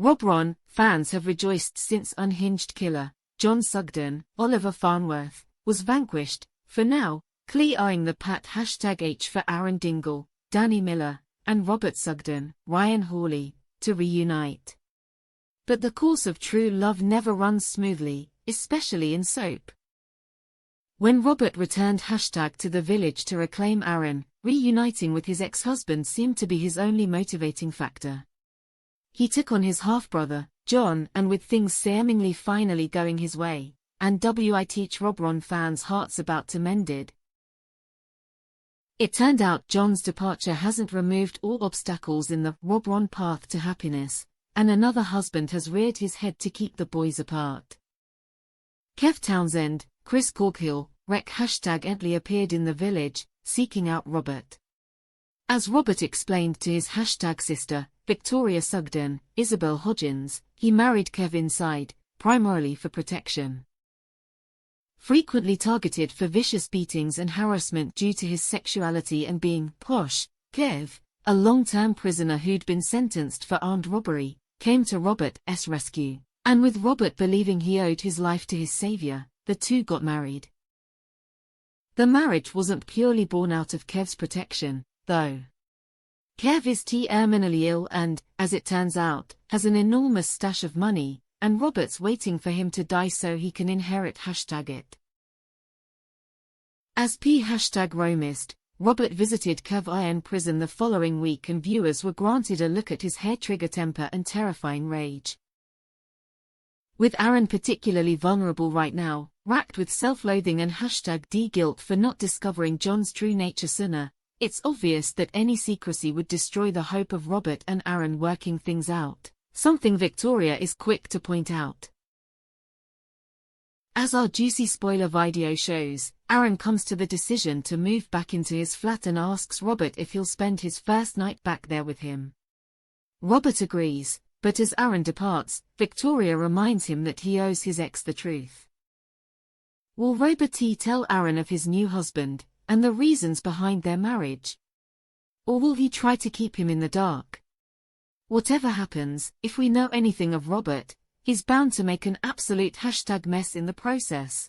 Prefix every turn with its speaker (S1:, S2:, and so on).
S1: Robron fans have rejoiced since unhinged killer John Sugden, Oliver Farnworth, was vanquished. For now, Clee eyeing the pat #H for Aaron Dingle, Danny Miller, and Robert Sugden, Ryan Hawley, to reunite. But the course of true love never runs smoothly, especially in soap. When Robert returned to the village to reclaim Aaron, reuniting with his ex-husband seemed to be his only motivating factor. He took on his half-brother, John, and with things seemingly finally going his way, and Robron fans' hearts about to mended. It turned out John's departure hasn't removed all obstacles in the Robron path to happiness, and another husband has reared his head to keep the boys apart. Kev Townsend, Chris Corkhill, Rec #Entley appeared in the village, seeking out Robert. As Robert explained to his sister, Victoria Sugden, Isabel Hodgins, he married Kev inside, primarily for protection. Frequently targeted for vicious beatings and harassment due to his sexuality and being posh, Kev, a long-term prisoner who'd been sentenced for armed robbery, came to Robert's rescue, and with Robert believing he owed his life to his savior, the two got married. The marriage wasn't purely born out of Kev's protection, though. Kev is terminally ill and, as it turns out, has an enormous stash of money, and Robert's waiting for him to die so he can inherit #it. As #Romist, Robert visited Kev in prison the following week and viewers were granted a look at his hair-trigger temper and terrifying rage. With Aaron particularly vulnerable right now, racked with self-loathing and #D guilt for not discovering John's true nature sooner, it's obvious that any secrecy would destroy the hope of Robert and Aaron working things out, something Victoria is quick to point out. As our juicy spoiler video shows, Aaron comes to the decision to move back into his flat and asks Robert if he'll spend his first night back there with him. Robert agrees, but as Aaron departs, Victoria reminds him that he owes his ex the truth. Will Robert tell Aaron of his new husband, and the reasons behind their marriage? Or will he try to keep him in the dark? Whatever happens, if we know anything of Robert, he's bound to make an absolute #mess in the process.